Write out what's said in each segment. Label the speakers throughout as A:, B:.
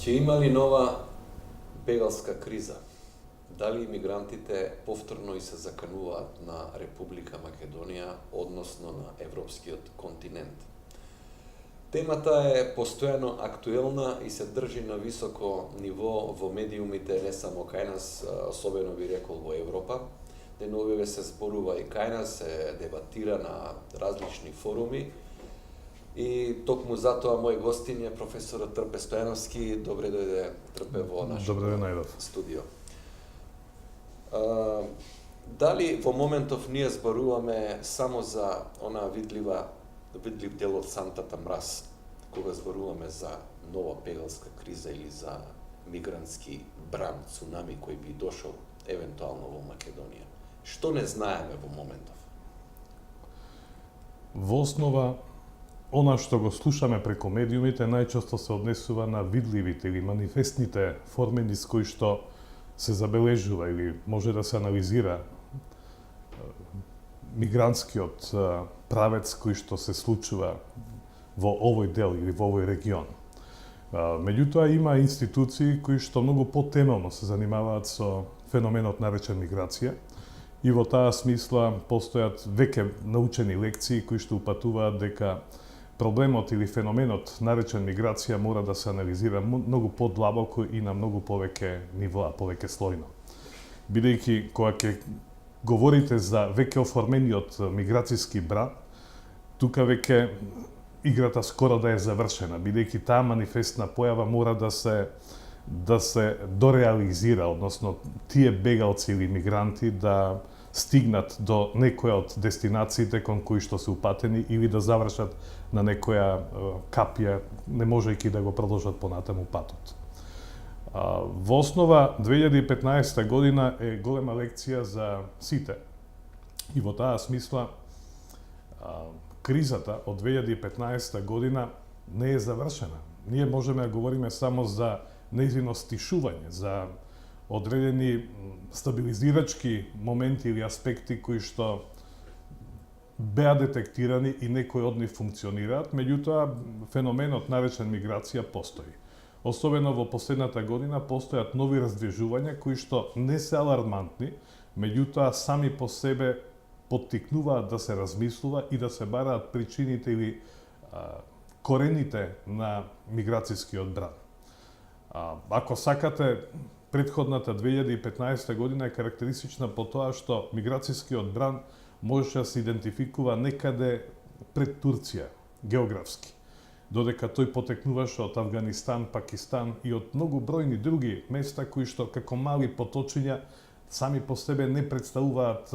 A: Ќе има ли нова бегалска криза? Дали имигрантите повторно и се закануваат на Република Македонија, односно на европскиот континент? Темата е постојано актуелна и се држи на високо ниво во медиумите, не само кај нас, особено би рекол во Европа. Деновиве се зборува и кај нас, се дебатира на различни форуми. И токму затоа мој гостин е професорот Трпе Стојановски. Добре дојде, Трпе, во нашето студио. Дали во моментов ние зборуваме само за она видлив дел од сантата мраз, кога зборуваме за нова бегалска криза или за мигрантски бран, цунами кој би дошол евентуално во Македонија? Што не знаеме во моментов?
B: Во основа, она што го слушаме преку медиумите најчесто се однесува на видливите или манифестните форми низ кои што се забележува или може да се анализира мигрантскиот правец кој што се случува во овој дел или во овој регион. Меѓутоа има институции кои што многу потемелно се занимаваат со феноменот наречен миграција и во таа смисла постојат веќе научени лекции кои што упатуваат дека проблемот или феноменот наречен миграција мора да се анализира многу подлабоко и на многу повеќе нивоа, повеќе слојно. Бидејќи кога ќе говорите за веќе оформениот миграцијски бран, тука веќе играта скоро да е завршена, бидејќи таа манифестна појава мора да се дореализира, односно тие бегалци или мигранти да стигнат до некоја од дестинациите кон кои што се упатени или да завршат на некоја капија, не можејќи да го продолжат понатаму патот. Во основа 2015 година е голема лекција за сите. И во таа смисла кризата од 2015 година не е завршена. Ние можеме да говориме само за нејзино стишување, за одредени стабилизирачки моменти или аспекти кои што беа детектирани и некои од нив функционираат, меѓутоа феноменот наречен миграција постои. Особено во последната година постојат нови раздвижувања кои што не се алармантни, меѓутоа сами по себе поттикнуваат да се размислува и да се бараат причините или корените на миграцијскиот бран. Ако сакате, претходната 2015 година е карактеристична по тоа што миграцијскиот бран можеше да се идентификува некаде пред Турција, географски, додека тој потекнуваше од Авганистан, Пакистан и од многу бројни други места кои што како мали поточиња сами по себе не представуваат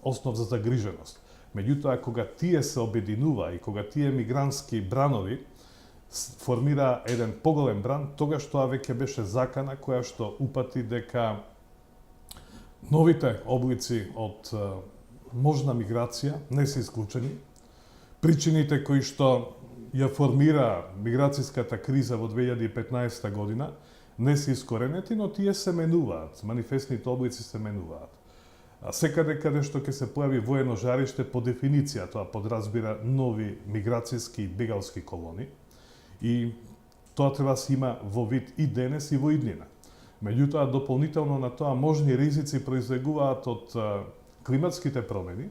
B: основ за загриженост. Меѓутоа, кога тие се обединува и кога тие мигрантски бранови формира еден поголем бран, тогаш тоа веќе беше закана која што упати дека новите облици од можна миграција не се исклучени. Причините кои што ја формира миграцијската криза во 2015 година не се искоренети, но тие се менуваат, манифестните облици се менуваат. Секаде каде што ќе се појави воено жариште, по дефиниција тоа подразбира нови миграцијски и бегалски колони и тоа треба да се има во вид и денес и во иднина. Меѓутоа, дополнително на тоа, можни ризици произлегуваат од климатските промени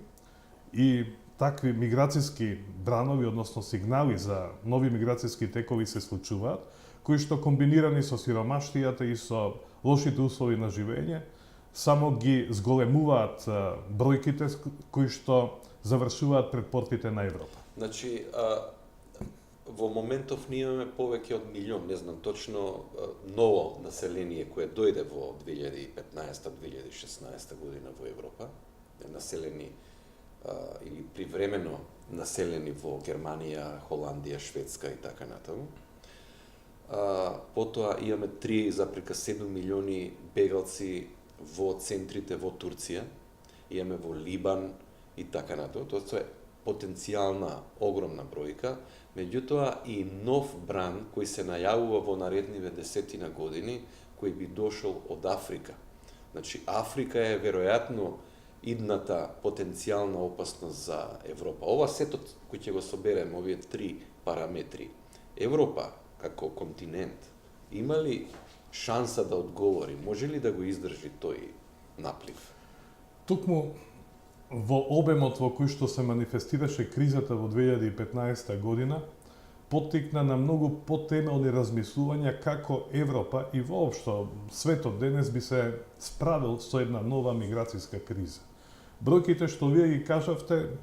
B: и такви миграцијски бранови, односно сигнали за нови миграцијски текови се случуваат, кои што комбинирани со сиромаштијата и со лошите услови на живење, само ги зголемуваат бројките кои што завршуваат пред портите на Европа.
A: Значи, во моментов ние имаме повеќе од милион, не знам точно, ново население кое дојде во 2015-2016 година во Европа, населени или привремено населени во Германија, Холандија, Шведска и така натаму. Потоа имаме 3,7 милиони бегалци во центрите во Турција, имаме во Либан и така натаму. Тоа е потенцијална огромна бројка, меѓутоа и нов бран кој се најавува во наредниве десетина години, кој би дошол од Африка. Значи, Африка е веројатно идната потенцијална опасност за Европа. Ова сетот кој ќе го соберем, овие три параметри, Европа како континент Има ли шанса да одговори? Може ли да го издржи тој наплив?
B: Токму во обемот во кој што се манифестираше кризата во 2015 година, поттикна на многу потемелни размислувања како Европа и воопшто светот денес би се справил со една нова миграцијска криза. Бројките што вие ги кажавте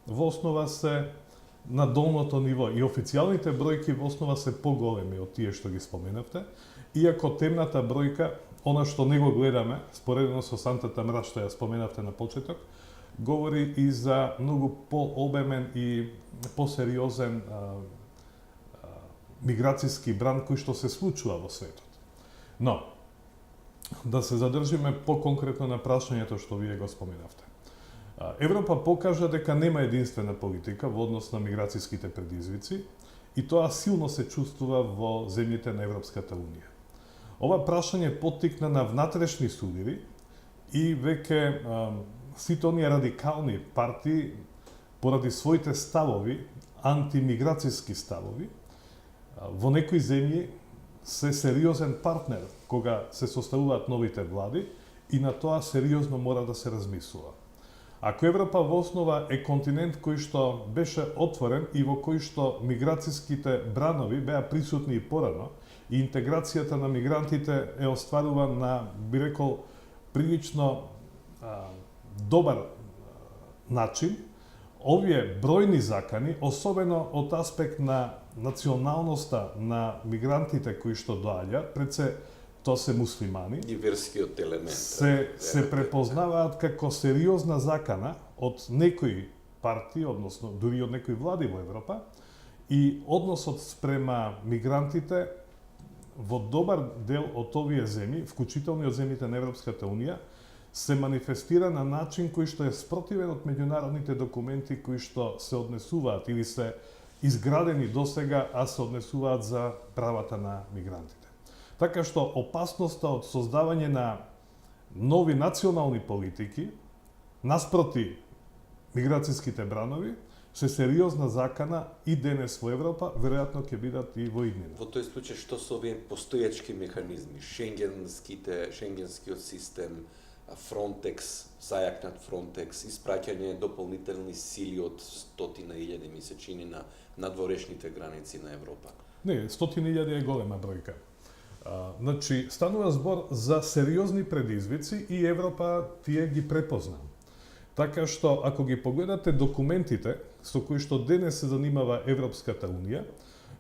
B: во основа се на долното ниво и официјалните бројки во основа се поголеми од тие што ги споменавте, иако темната бројка, она што не го гледаме, споредено со сантата мраз што ја споменавте на почеток, говори и за многу пообемен и посериозен миграцијски бран кој што се случува во светот. Но, да се задржиме по-конкретно на прашањето што вие го споменавте. Европа покажа дека нема единствена политика во однос на миграцијските предизвици и тоа силно се чувствува во земјите на Европската Унија. Ова прашање поттикна на внатрешни судири и веќе сите оние радикални партии поради своите ставови, антимиграцијски ставови, во некои земји се сериозен партнер кога се составуваат новите влади и на тоа сериозно мора да се размислува. Ако Европа во основа е континент кој што беше отворен и во кој што миграцијските бранови беа присутни и порано, и интеграцијата на мигрантите е остварувана на, би рекол, прилично добар начин, овие бројни закани, особено од аспект на националноста на мигрантите кои што доаѓаат, пред се тоа се муслимани,
A: и верскиот елемент
B: се препознаваат како сериозна закана од некои партии, односно дури од некои влади во Европа, и односот спрема мигрантите во добар дел од овие земји, вклучително и од земјите на Европската Унија, се манифестира на начин кој што е спротивен од меѓународните документи кои што се однесуваат или се изградени досега, а се однесуваат за правата на мигрантите. Така што опасноста од создавање на нови национални политики наспроти миграцијските бранови се сериозна закана и денес во Европа, веројатно ќе бидат и во иднина.
A: Во тој случај што се овие постојачки механизми, шенгенскиот систем, Фронтекс, зајакнат Фронтекс, испраќање дополнителни сили од 100.000 ми се чини на надворешните граници на Европа?
B: Не, 100.000 е голема бројка. Значи, станува збор за сериозни предизвици и Европа тие ги препозна. Така што, ако ги погледате документите со кои што денес се занимава Европската Унија,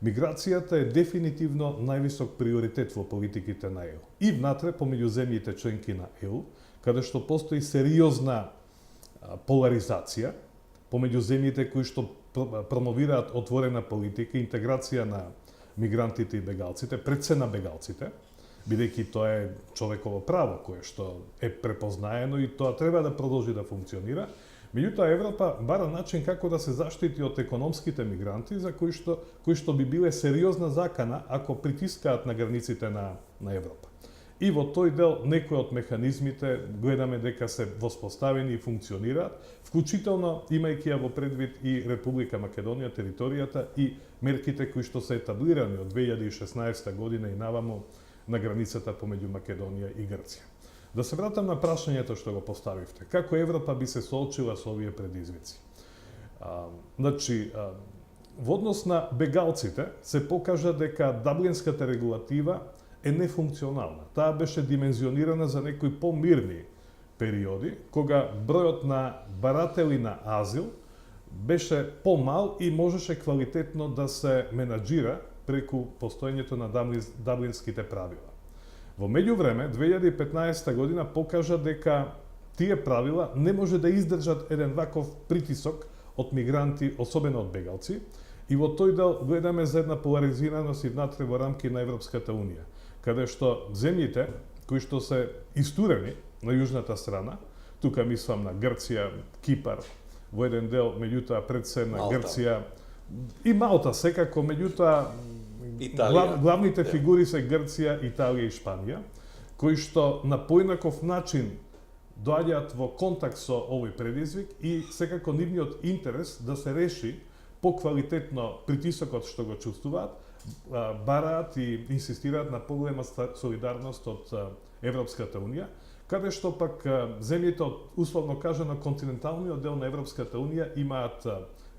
B: миграцијата е дефинитивно највисок приоритет во политиките на ЕУ. И внатре, помеѓу земјите членки на ЕУ, каде што постои сериозна поларизација помеѓу земјите кои што промовираат отворена политика, интеграција на мигрантите и бегалците, пред се на бегалците, бидејќи тоа е човеково право кое што е препознаено и тоа треба да продолжи да функционира. Меѓутоа Европа бара начин како да се заштити од економските мигранти за кои што би биле сериозна закана ако притискаат на границите на Европа. И во тој дел некои од механизмите гледаме дека се воспоставени и функционираат, вклучително имајќи ја во предвид и Република Македонија, територијата и мерките кои што се етаблирани од 2016 година и наваму на границата помеѓу Македонија и Грција. Да се вратам на прашањето што го поставивте. Како Европа би се соочила со овие предизвици? Во однос на бегалците се покажа дека Даблинската регулатива е нефункционална. Таа беше димензионирана за некои помирни периоди, кога бројот на баратели на азил беше помал и можеше квалитетно да се менаџира преку постоењето на даблинските правила. Во меѓувреме, 2015 година покажа дека тие правила не може да издржат еден ваков притисок од мигранти, особено од бегалци, и во тој дел гледаме за една поларизираност и внатре во рамки на Европската Унија, каде што земјите кои што се истурени на јужната страна, тука мислам на Грција, Кипар, во еден дел, меѓутоа пред се на
A: Малта.
B: Грција и Малта секако, меѓутоа
A: Италија.
B: главните фигури се Грција, Италија и Шпанија, кои што на поинаков начин доаѓаат во контакт со овој предизвик и секако нивниот интерес да се реши поквалитетно притисокот што го чувствуваат, бараат и инсистираат на поголема солидарност од Европската Унија, каде што пак земјите од, условно кажано, континенталниот дел на Европската Унија имаат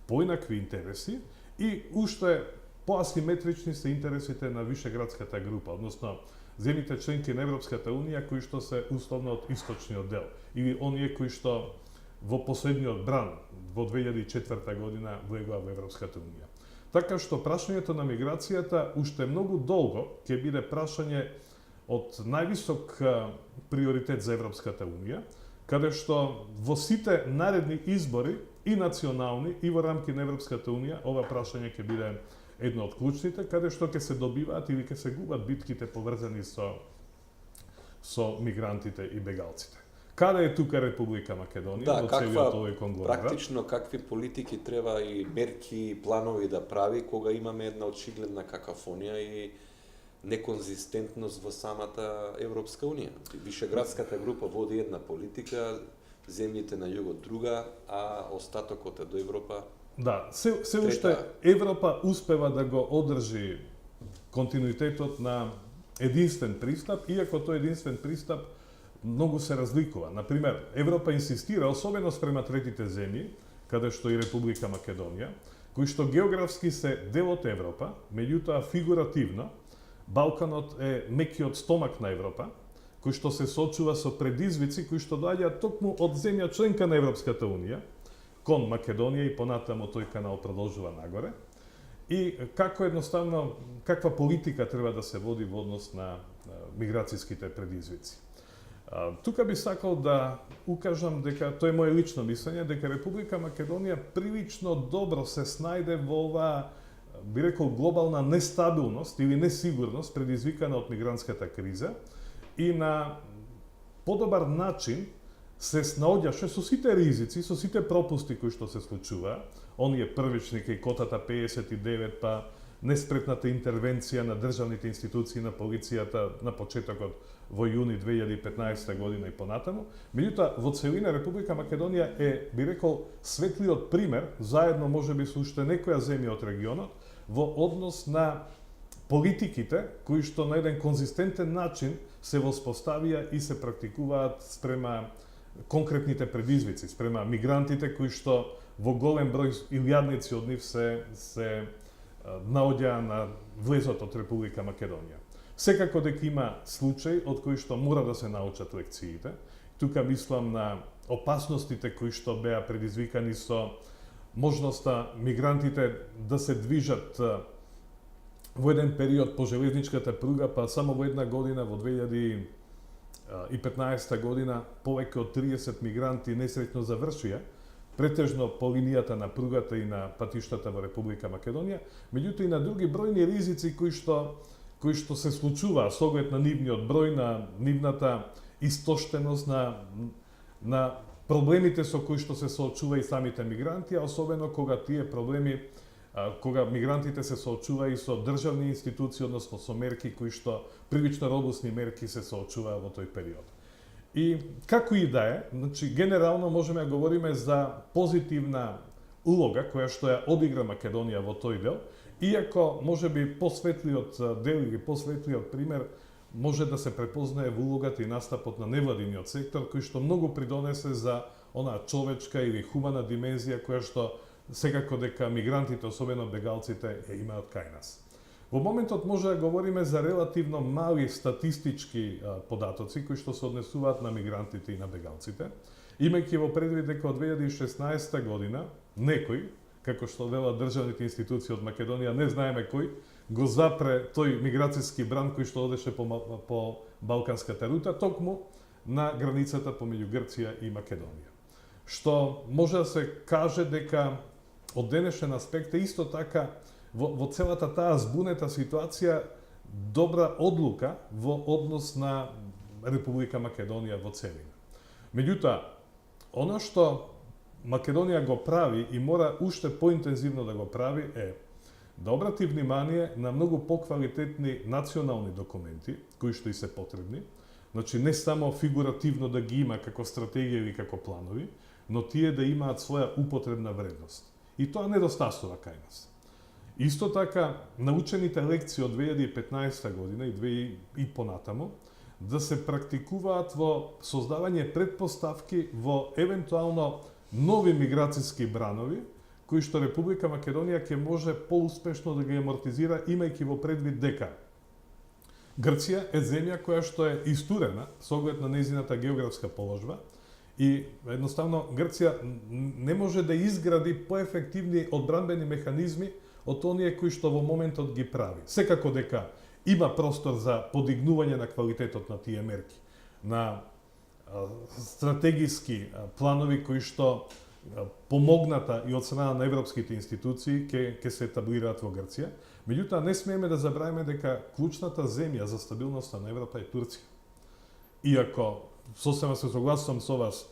B: поинакви интереси и уште поасиметрични се интересите на Вишеградската група, односно земјите членки на Европската Унија кои што се условно од источниот дел или оние кои што во последниот бран во 2004 година влегоа во Европската Унија. Така што прашањето на миграцијата уште многу долго ќе биде прашање од највисок приоритет за Европската Унија, каде што во сите наредни избори и национални и во рамки на Европската Унија ова прашање ќе биде едно од клучните, каде што ќе се добиваат или ќе се губат битките поврзани со мигрантите и бегалците. Каде е тука Република Македонија во целиот овој конгломерат?
A: Практично какви политики треба и мерки и планови да прави кога имаме една очигледна какафонија и неконзистентност во самата Европска Унија. Вишеградската група води една политика, земјите на југот друга, а остатокот е до Европа.
B: Да, се уште Европа успева да го одржи континуитетот на единствен пристап, иако тој единствен пристап многу се разликува. Например, Европа инсистира, особено спрема третите земји, каде што и Република Македонија, кои што географски се дел од Европа, меѓутоа фигуративно, Балканот е мекиот стомак на Европа, кој што се соочува со предизвици кои што доаѓаат токму од земја членка на Европската Унија, кон Македонија и понатаму тој канал продолжува нагоре. И како едноставно, каква политика треба да се води во однос на миграцијските предизвици. Тука би сакал да укажам дека, тоа е моje лично мислење, дека Република Македонија прилично добро се снајде во оваа, би рекол, глобална нестабилност или несигурност предизвикана од мигрантската криза и на подобар начин се снаоѓаше со сите ризици, со сите пропусти кои што се случува, оние првични кај котата 59, па неспретната интервенција на државните институции на полицијата на почетокот во јуни 2015 година и понатаму. Меѓутоа, во целина Република Македонија е, би рекол, светлиот пример, заедно можеби со уште некоја земја од регионот, во однос на политиките кои што на еден конзистентен начин се воспоставија и се практикуваат спрема конкретните предизвици, спрема мигрантите кои што во голем број илјадници од нив се наоѓаа на влезот од Република Македонија. Секако дека има случаи од кои што мора да се научат лекциите. Тука мислам на опасностите кои што беа предизвикани со можноста мигрантите да се движат во еден период по железничката пруга, па само во една година, во 2015 година, повеќе од 30 мигранти несреќно завршија, претежно по линијата на пругата и на патиштата во Република Македонија, меѓутоа и на други бројни ризици кои што се случуваа со оглед на нивниот број, на нивната истоштеност, на проблемите со кои што се соочува и самите мигранти, а особено кога тие проблеми, кога мигрантите се соочува и со државни институции, односно со мерки кои што прилично робусни мерки се соочуваа во тој период. И како и да е, значи генерално можеме да говориме за позитивна улога која што ја одигра Македонија во тој дел, иако можеби посветлиот дел или посветлиот пример може да се препознае во улогата и настапот на невладиниот сектор, кој што многу придонесе за онаа човечка или хумана димензија која што секако дека мигрантите, особено бегалците, ја имаат кај нас. Во моментот може да говориме за релативно мали статистички податоци кои што се однесуваат на мигрантите и на бегалците, имајќи во предвид дека од 2016 година некој, како што велат државните институции од Македонија, не знаеме кој, го запре тој миграцијски бран кој што одеше по балканската рута, токму на границата помеѓу Грција и Македонија. Што може да се каже дека од денешен аспект е исто така во целата таа збунета ситуација добра одлука во однос на Република Македонија во целина. Меѓутоа, оно што Македонија го прави и мора уште поинтензивно да го прави е да обрати внимание на многу поквалитетни национални документи кои што и се потребни, значи не само фигуративно да ги има како стратегија или како планови, но тие да имаат своја употребна вредност. И тоа недостасува кај нас. Исто така, научените лекции од 2015 година и понатаму, да се практикуваат во создавање предпоставки во евентуално нови миграцијски бранови, кои што Република Македонија ќе може поуспешно да ги амортизира, имајќи во предвид дека Грција е земја која што е истурена со оглед на нејзината географска положба и едноставно Грција не може да изгради поефективни одбранбени механизми од оние кои што во моментот ги прави. Секако дека има простор за подигнување на квалитетот на тие мерки, на стратегиски планови кои што помогната и од страна на европските институции ќе се етаблираат во Грција. Меѓутоа, не смееме да забравиме дека клучната земја за стабилноста на Европа е Турција. Иако, сосема се согласувам со вас,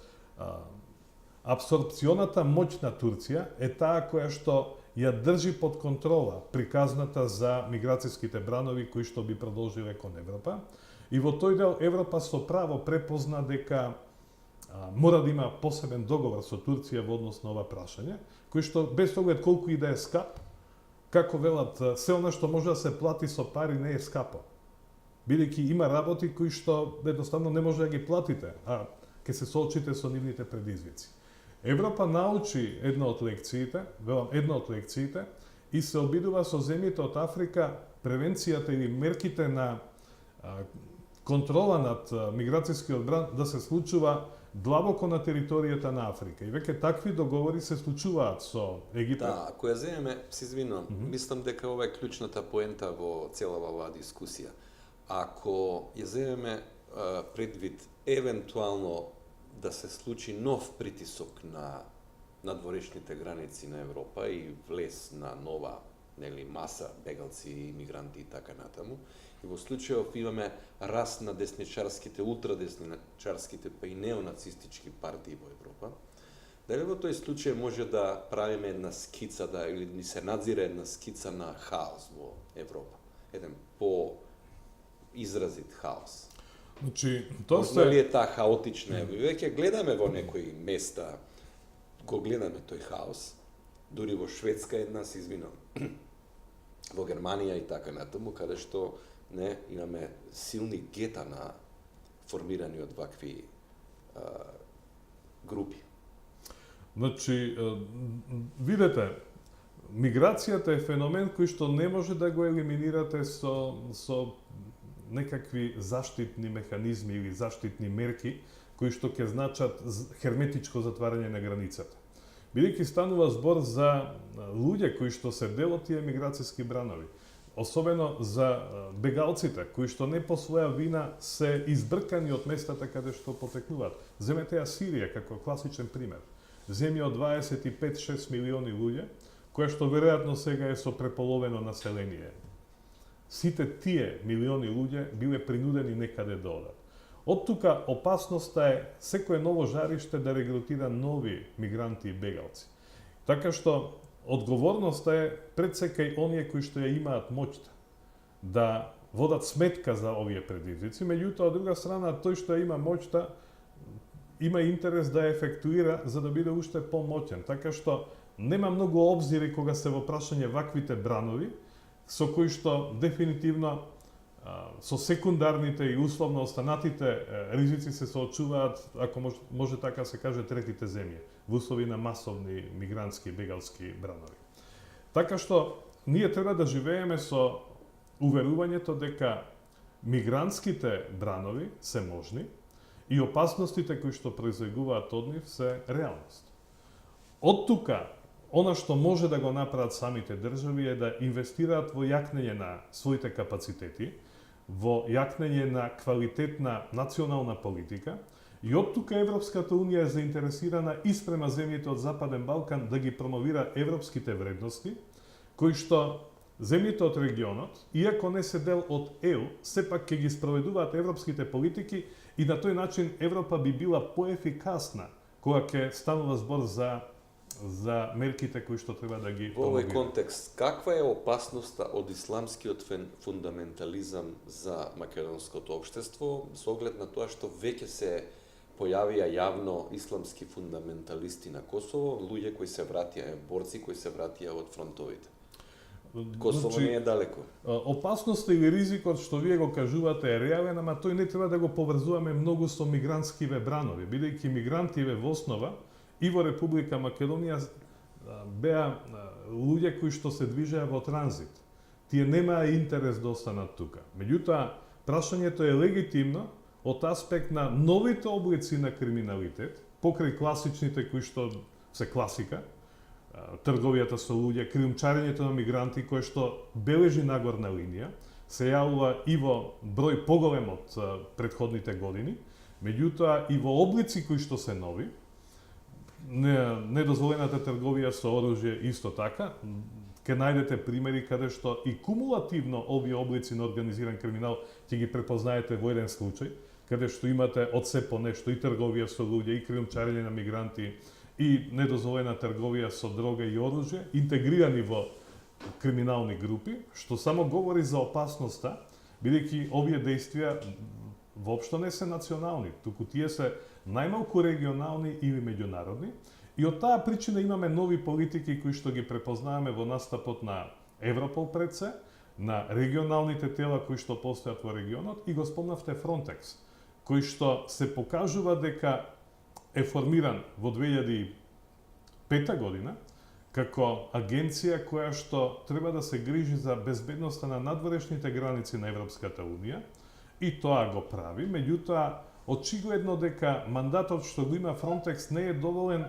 B: абсорпционата моќ на Турција е таа која што ја држи под контрола приказната за миграцијските бранови кои што би продолжиле кон Европа. И во тој дел Европа со право препозна дека мора да има посебен договор со Турција во однос на ова прашање, кој што без оглед колку и да е скап, како велат, се она што може да се плати со пари не е скапо. Бидејќи има работи кои што едноставно не може да ги платите, а ќе се соочите со нивните предизвици. Европа научи една од лекциите и се обидува со земјите од Африка превенцијата или мерките на контрола над миграцијскиот бран да се случува длабоко на територијата на Африка. И веќе такви договори се случуваат со Египет.
A: Да, ако ја земеме, се извинувам, мислам дека ова е клучната поента во целава оваа дискусија. Ако ја земеме предвид евентуално да се случи нов притисок на надворешните граници на Европа и влез на нова маса бегалци, мигранти и така натаму, и во случајов имаме раст на десничарските, ултрадесничарските, па и неонацистички партии во Европа, дали во тој случај може да правиме една скица, или ни се надзира една скица на хаос во Европа? Еден по-изразит хаос.
B: Значи,
A: Дали е таа хаотична? Веќе гледаме во некои места, го гледаме тој хаос, дури во Шведска една, се извинувам, во Германија и така натаму, каде што имаме силни гета на формирани од вакви групи.
B: Значи, видете, миграцијата е феномен кој што не може да го елиминирате со некакви заштитни механизми или заштитни мерки кои што ќе значат херметичко затварање на границата. Бидејќи станува збор за луѓе кои што се дел од тие миграцијски бранови, особено за бегалците кои што не по своја вина се избркани од местата каде што потекнуваат. Земете ја Сирија како класичен пример. Земја од 25-6 милиони луѓе, која што веројатно сега е со преполовено население. Сите тие милиони луѓе биле принудени некаде да одат. Од тука опасноста е секое ново жариште да регрутира нови мигранти и бегалци. Така што одговорноста е пред секај оние кои што ја имаат моќта да водат сметка за овие предизвици, меѓутоа од друга страна тој што ја има моќта има интерес да ја ефектуира за да биде уште помоќен. Така што нема многу обзири кога се во прашање ваквите бранови, со кои што дефинитивно со секундарните и условно останатите ризици се соочуваат, ако може така се каже, третите земји, во услови на масовни мигрантски и бегалски бранови. Така што ние треба да живееме со уверувањето дека мигрантските бранови се можни и опасностите кои што произлегуваат од нив се реалност. Од тука, она што може да го направат самите држави е да инвестираат во јакнење на своите капацитети, во јакнење на квалитетна национална политика, и од тука Европската Унија е заинтересирана и спрема земјите од Западен Балкан да ги промовира европските вредности, кои што земјите од регионот, иако не се дел од ЕУ, сепак ќе ги спроведуваат европските политики и на тој начин Европа би била поефикасна кога ќе станува збор за мерките кои што треба да ги
A: Во овој контекст, каква е опасноста од исламскиот фундаментализам за македонското општество, со оглед на тоа што веќе се појавија јавно исламски фундаменталисти на Косово, луѓе кои се вратија, борци кои се вратија од фронтовите? Косово не е далеко.
B: Опасноста или ризикот што вие го кажувате е реален, ама тој не треба да го поврзуваме многу со мигрантскиве бранови, бидејќи мигрантиве во основа и во Република Македонија беа луѓе кои што се движеа во транзит. Тие немаа интерес да останат тука. Меѓутоа, прашањето е легитимно од аспект на новите облици на криминалитет, покрај класичните кои што се класика, трговијата со луѓе, криумчарењето на мигранти кое што бележи нагорна линија, се јавува и во број поголем од претходните години, меѓутоа и во облици кои што се нови, недозволената трговија со оружје исто така, ќе најдете примери каде што и кумулативно овие облици на организиран криминал ќе ги препознаете во еден случај, каде што имате од се по нешто и трговија со луѓе, и криумчарење на мигранти, и недозволена трговија со дрога и оружје, интегрирани во криминални групи, што само говори за опасноста, бидејќи овие действија воопшто не се национални, туку тие се најмалку регионални или меѓународни, и од таа причина имаме нови политики кои што ги препознаваме во настапот на Европол пред се, на регионалните тела кои што постојат во регионот, и го спомнавте Frontex, кој што се покажува дека е формиран во 2005 година како агенција која што треба да се грижи за безбедноста на надворешните граници на Европската Унија, и тоа го прави, меѓутоа очигледно дека мандатот што го има Frontex не е доволен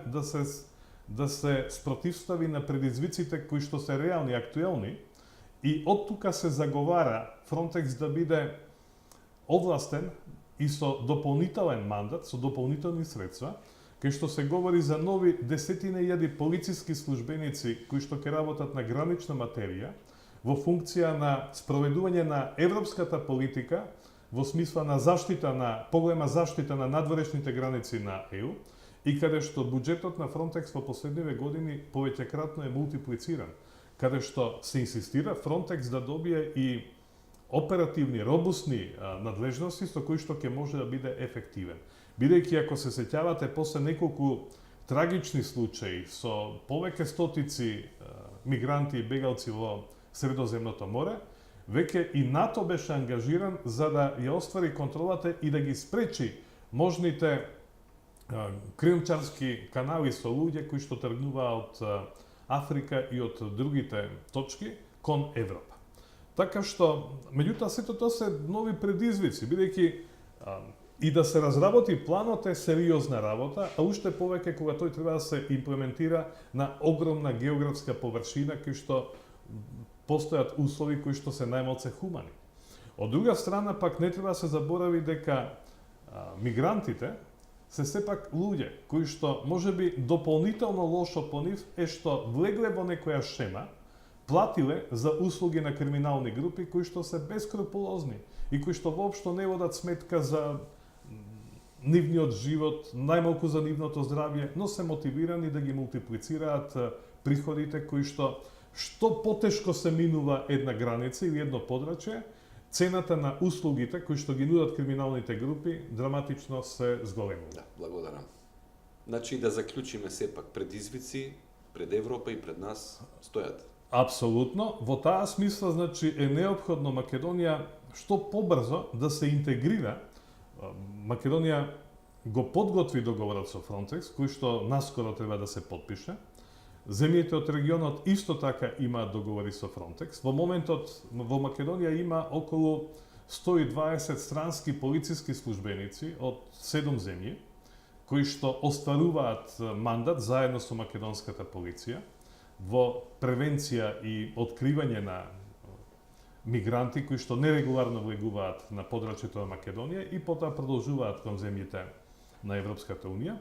B: да се спротивстави на предизвиците кои што се реални, актуелни, и од тука се заговара Frontex да биде овластен и со дополнителен мандат, со дополнителни средства, кај што се говори за нови десетина илјади полициски службеници кои што ќе работат на гранична материја во функција на спроведување на европската политика во смисла на поголема заштита на надворешните граници на ЕУ, и каде што буџетот на Frontex во последниве години повеќекратно е мултиплициран, каде што се инсистира Frontex да добие и оперативни, робусни надлежности со кои што ќе може да биде ефективен. Бидејќи ако се сеќавате после неколку трагични случаи со повеќе стотици мигранти и бегалци во Средоземното море, веќе и НАТО беше ангажиран за да ја оствари контролата и да ги спречи можните криумчарски канали со луѓе кои што тргнуваа од Африка и од другите точки кон Европа. Така што, меѓутоа, сето тоа се нови предизвици, бидејќи и да се разработи планот е сериозна работа, а уште повеќе кога тој треба да се имплементира на огромна географска површина, кој што постојат услови кои што се најмалце хумани. Од друга страна, пак не треба да се заборави дека мигрантите се сепак луѓе кои што можеби дополнително лошо по нив е што влегле во некоја шема, платиле за услуги на криминални групи кои што се бескрупулозни и кои што воопшто не водат сметка за нивниот живот, најмалку за нивното здравје, но се мотивирани да ги мултиплицираат приходите кои што потешко се минува една граница или едно подрачје, цената на услугите кои што ги нудат криминалните групи драматично се зголемува.
A: Да, благодарам. Значи да заклучиме сепак предизвици пред Европа и пред нас стојат.
B: Апсолутно, во таа смисла значи е неопходно Македонија што побрзо да се интегрира. Македонија го подготви договорот со Frontex, кој што наскоро треба да се подпише. Земјите од регионот исто така имаат договори со Frontex. Во моментот во Македонија има околу 120 странски полициски службеници од 7 земји, кои што остваруваат мандат заедно со македонската полиција во превенција и откривање на мигранти кои што нерегуларно влегуваат на подрачјето на Македонија и потоа продолжуваат кон земјите на Европската Унија.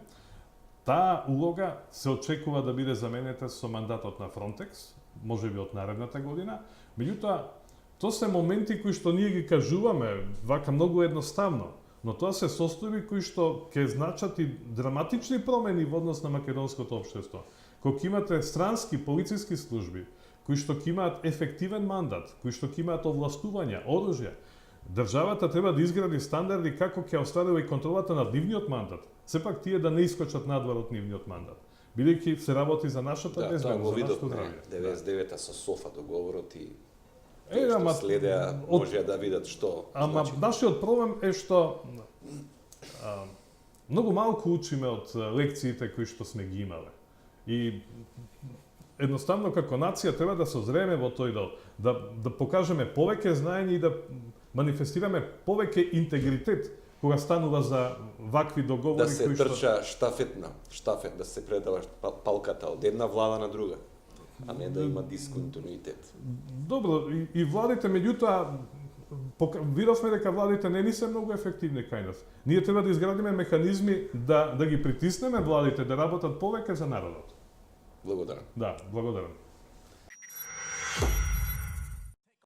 B: Таа улога се очекува да биде заменета со мандатот на Frontex, можеби од наредната година. Меѓутоа, тоа се моменти кои што ние ги кажуваме вака многу едноставно, но тоа се состојби кои што ќе значат и драматични промени во однос на македонското општество. Кога имате странски полициски служби, кои што ќе имаат ефективен мандат, кои што ќе имаат овластувања, оружје, државата треба да изгради стандарди како ќе остварува и контролата над нивниот мандат. Сепак тие да не искочат надвор од нивниот мандат. бидејќи се работи за нашата
A: Да, тоа
B: безбедност,
A: го
B: за
A: видов
B: нашето
A: не,
B: здравје.
A: 99-та со СОФА договорот и
B: Е,
A: што
B: ама,
A: следеа
B: од-
A: можеа да видат што
B: Ама
A: значи.
B: нашиот проблем е што многу малку учиме од лекциите кои што сме ги имале. И едноставно како нација треба да созрееме во тој дел, да покажеме повеќе знаење и да манифестираме повеќе интегритет кога станува за вакви договори
A: Да се
B: кои што
A: трча штафет, да се предава палката од една влада на друга, а не да има дисконтинуитет.
B: Добро, и владите, меѓутоа, видовме дека владите не ни се многу ефективни кај нас. Ние треба да изградиме механизми да ги притиснеме владите да работат повеќе за народот.
A: Благодарам.
B: Да, благодарам.